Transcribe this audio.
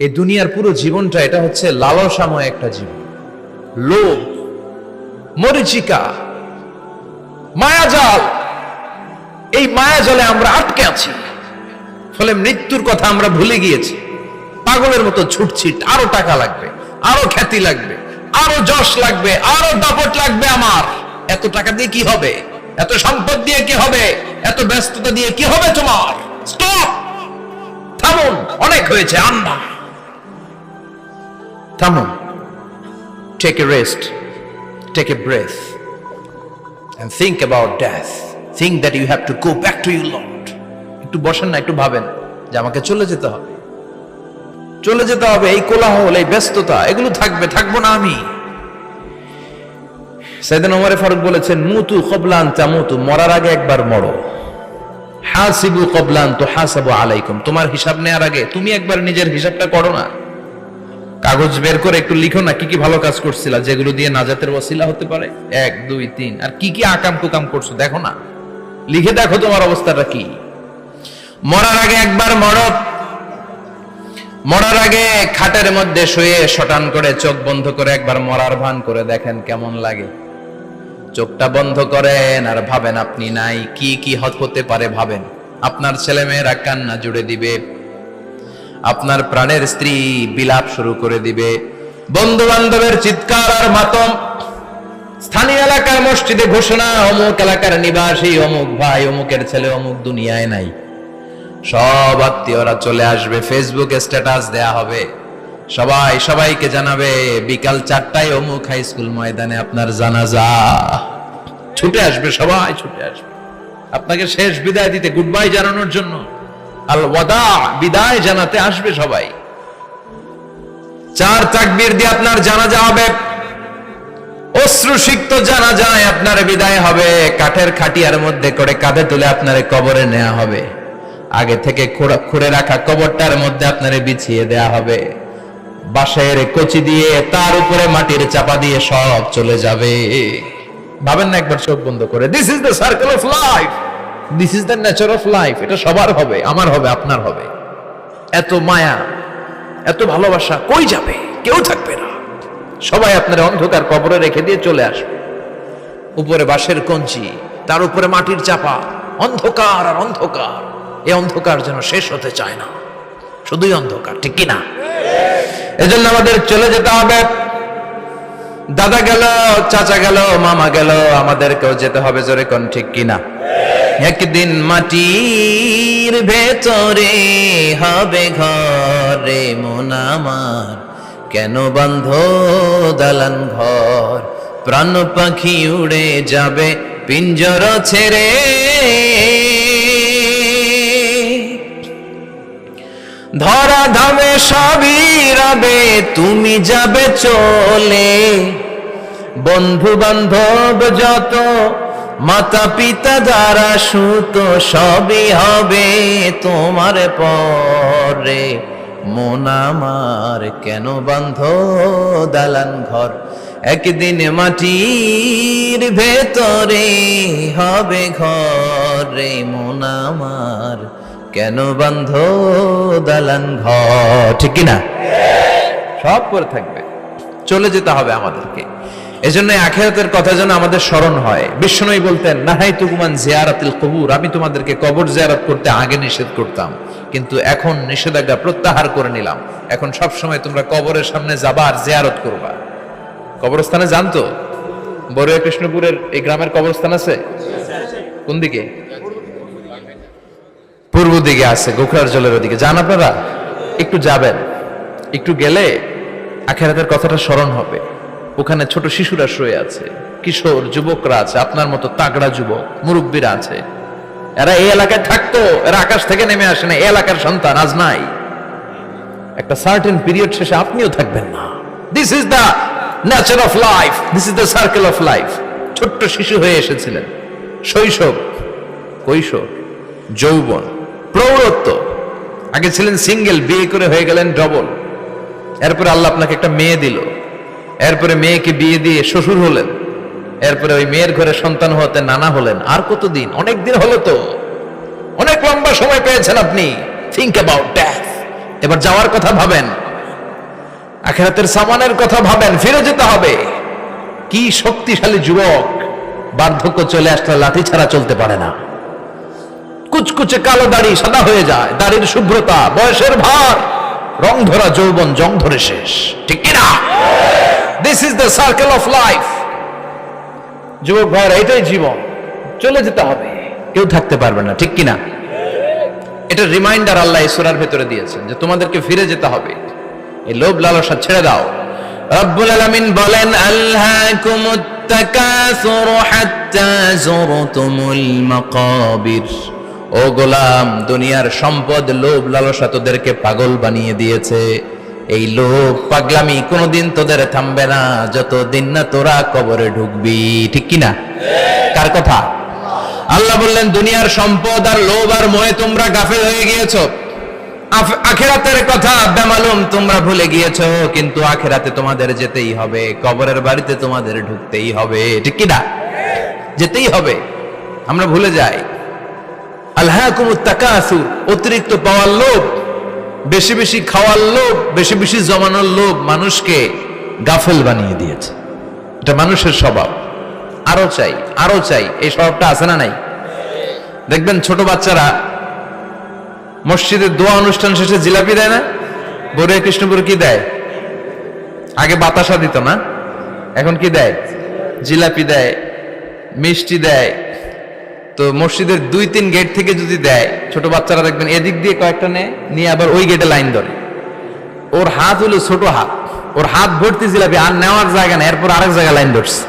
এই দুনিয়ার পুরো জীবনটা এটা হচ্ছে লালসাময় একটা জীবন, লোভ, মরিচিকা, মায়াজাল। এই মায়াজালে আমরা আটকে আছি, ফলে মৃত্যুর কথা আমরা ভুলে গিয়েছি। পাগলের মতো ছুটছি, আরো টাকা লাগবে, আরো খ্যাতি লাগবে, আরো যশ লাগবে, আরো দাপট লাগবে। আমার এত টাকা দিয়ে কি হবে? এত সম্পদ দিয়ে কি হবে? এত ব্যস্ততা দিয়ে কি হবে তোমার? স্টপ, থামুন, অনেক হয়েছে। আন্না, থামুন, take a rest, take a breath and think about death. Think that you have to go back to your Lord. একটু বসেন না, একটু ভাবেন যে আমাকে চলে যেতে হবে, চলে যেতে হবে। এই কোলাহল, এই ব্যস্ততা, এগুলো থাকবে, থাকবো না আমি। সাইয়েদনা ওমর ফারুক বলেছেন, মুতু ক্বাবলা আন তামুতু, মরার আগে একবার মরো। হাসিবু ক্বাবলা আন তুহাসাবু আলাইকুম, তোমার হিসাব নেওয়ার আগে তুমি একবার নিজের হিসাবটা করো না। কাগজ বের করে একটু লিখো না কি কি ভালো কাজ করছিলা, যেগুলো দিয়ে নাজাতের ওসিলা হতে পারে। 1 2 3, আর কি কি আকাম কুকাম করছো দেখো না, লিখে দেখো তোমার অবস্থাটা কি। মরার আগে একবার মরো। মরার আগে খাটের মধ্যে শুয়ে শটান করে চোখ বন্ধ করে একবার মরার ভান করে দেখেন কেমন লাগে। চোখটা বন্ধ করেন আর ভাবেন আপনি নাই, কি কি হতে পারে ভাবেন। আপনার ছেলে মেয়েরা কান্না জুড়ে দিবে, আপনার প্রাণের স্ত্রী বিলাপ শুরু করে দিবে, বন্ধু বান্ধবের চিৎকার আর মাতম, স্থানীয় এলাকার মসজিদে ঘোষণা, অমুক এলাকার নিবাসী অমুক ভাই অমুকের ছেলে অমুক দুনিয়ায় নাই। সব আত্মীয়রা চলে আসবে, ফেসবুকে স্ট্যাটাস দেয়া হবে, সবাই সবাইকে জানাবে বিকাল 4টায় অমুক হাই স্কুল ময়দানে আপনার জানাজা। ছুটে আসবে, সবাই ছুটে আসবে আপনাকে শেষ বিদায় দিতে, গুড বাই জানানোর জন্য, আল ওয়াদা, বিদায় জানাতে আসবে সবাই। 4 তাকবীর দিয়ে আপনার জানাজা হবে, অশ্রুসিক্ত জানাজায় আপনার বিদায় হবে। কাঠের খাটিয়ার মধ্যে করে কাঁধে তুলে আপনারে কবরে নেওয়া হবে। আগে থেকে খুঁড়ে রাখা কবরটার মধ্যে আপনারে বিছিয়ে দেয়া হবে। বাঁশের কচি দিয়ে তার উপরে মাটির চাপা দিয়ে সব চলে যাবে। ভাবেন না একবার চোখ বন্ধ করে, this is the circle of life, this is the nature of life. এটা সবার হবে, আমার হবে, আপনার হবে। এত মায়া, এত ভালোবাসা কই যাবে? কেউ থাকবে না, সবাই আপনার অন্ধকার কবরে রেখে দিয়ে চলে আসবে। উপরে বাঁশের কঞ্চি, তার উপরে মাটির চাপা, অন্ধকার আর অন্ধকার। এই অন্ধকার যেন শেষ হতে চায় না, শুধুই অন্ধকার, ঠিক কিনা? এজন্য আমাদের চলে যেতে হবে। দাদা গেল, চাচা গেল, মামা গেল, আমাদেরকেও যেতে হবে, জোরে কোন ঠিক কিনা? একদিন মাটির ভেতরে হবে ঘরে মন আমার, কেন বন্ধ দালান ঘর, প্রাণ পাখি উড়ে যাবে পিঞ্জর ছেড়ে। ধরা ধামে সবই রবে, তুমি যাবে চলে। বন্ধু বান্ধব যত, মাতা পিতা যারা সুত, সবই হবে তোমার পরে। মন আমার কেন বন্ধ দালান ঘর, একদিন মাটির ভেতরে হবে ঘরে মন আমার, কেন বন্ধ দালান ঘর, ঠিক কিনা? সব করে থাকবে, চলে যেতে হবে আমাদেরকে। এজন্য আখিরাতের কথা যেন আমাদের স্মরণ হয়। বিশ্বনবী বলতেন, নাহাইতুকুম আন জিয়ারাতিল কুবুর, আমি তোমাদেরকে কবর জিয়ারত করতে আগে নিষেধ করতাম, কিন্তু এখন নিষেধাজ্ঞা প্রত্যাহার করে নিলাম। এখন সব সময় তোমরা কবরের সামনে যাবা আর জিয়ারত করবা। কবরস্থানে যান তো? বড়ুয়া কৃষ্ণপুরের এই গ্রামের কবরস্থান আছে? কোন দিকে? পূর্ব দিকে আছে, গোখরার জলের ওদিকে। যান আপনারা, একটু যাবেন, একটু গেলে আখিরাতের কথাটা স্মরণ হবে। ওখানে ছোট শিশুরা শুয়ে আছে, কিশোর যুবকরা আছে, আপনার মতো তাগড়া যুবক, মুরব্বীরা আছে। এরা এই এলাকায় থাকতো, এরা আকাশ থেকে নেমে আসে না, এই এলাকার সন্তান, আজ নাই। একটা সার্টেন পিরিয়ড শেষে আপনিও থাকবেন না। This is the nature of life, this is the circle of life. ছোট্ট শিশু হয়ে এসেছিলেন, শৈশব, কৈশোর, যৌবন, প্রৌঢ়ত্ব। আগে ছিলেন সিঙ্গেল, বিয়ে করে হয়ে গেলেন ডবল। এরপরে আল্লাহ আপনাকে একটা মেয়ে দিল, এরপরে মেয়েকে বিয়ে দিয়ে শ্বশুর হলেন, এরপরে ওই মেয়ের ঘরে সন্তান হতে নানা হলেন। আর কতদিন? অনেক দিন হলো তো, অনেক লম্বা সময় পেয়েছেন আপনি। Think about death. এবার যাওয়ার কথা ভাবেন। আখিরাতের সামানের কথা ভাবেন, ফিরে যেতে হবে। কি শক্তিশালী যুবক, বার্ধক্য চলে আসলে লাঠি ছাড়া চলতে পারে না। কুচকুচে কালো দাড়ি সাদা হয়ে যায়, দাড়ির শুভ্রতা, বয়সের ভার, রং ধরা যৌবন জং ধরে শেষ, ঠিক কিনা? This is the circle of life. যুবক ভাইরা, এটাই জীবন, চলে যেতে হবে, কেউ থাকতে পারবে না, ঠিক কিনা? এটা রিমাইন্ডার আল্লাহ এই সূরার ভেতরে দিয়েছেন যে তোমাদেরকে ফিরে যেতে হবে, এই লোভ লালসা ছেড়ে দাও। রব্বুল আলামিন বলেন, আলহাকুমুত তাকাসুর হাত্তা যুরতুমুল মাকাবির। ও গোলাম, দুনিয়ার সম্পদ, লোভ লালসা তোদেরকে পাগল বানিয়ে দিয়েছে। এই লোভ পাগলামি কোনোদিন তোদের থামবে না যতদিন না তোরা কবরে ঢুকবি, ঠিক কিনা? কার কথা? আল্লাহ বললেন, দুনিয়ার সম্পদ আর লোভ আর মোহে তোমরা গাফেল হয়ে গিয়েছো। আখিরাতের কথা বেমালুম তোমরা ভুলে গিয়েছো, কিন্তু আখিরাতে তোমাদের যেতেই হবে, কবরের বাড়িতে তোমাদের ঢুকতেই হবে, ঠিক কিনা? যেতেই হবে, আমরা ভুলে যাই। আলহাকুমুত তাকাসুর, অতিরিক্ত পাওয়ার লোভ, বেশি বেশি খাওয়ার লোভ, বেশি বেশি জমানোর লোভ মানুষকে গাফেল বানিয়ে দিয়েছে। এটা মানুষের স্বভাব, আরো চাই আরো চাই, এই স্বভাবটা আছে না নাই? দেখবেন ছোট বাচ্চারা মসজিদের দোয়া অনুষ্ঠান শেষে জিলাপি দেয় না? বড় কৃষ্ণপুর কি দেয়? আগে বাতাসা দিত না, এখন কি দেয়? জিলাপি দেয়, মিষ্টি দেয়। তো মসজিদের 2-3 গেট থেকে যদি দেয়, ছোট বাচ্চারা দেখবেন এদিক দিয়ে কয়েকটা নিয়ে আবার ওই গেটে লাইন ধরে। ওর হাত হলো ছোট হাত, ওর হাত ভর্তি জিলাপি, আর নেওয়ার জায়গা নেই, এরপর আরেক জায়গায় লাইন ধরছে।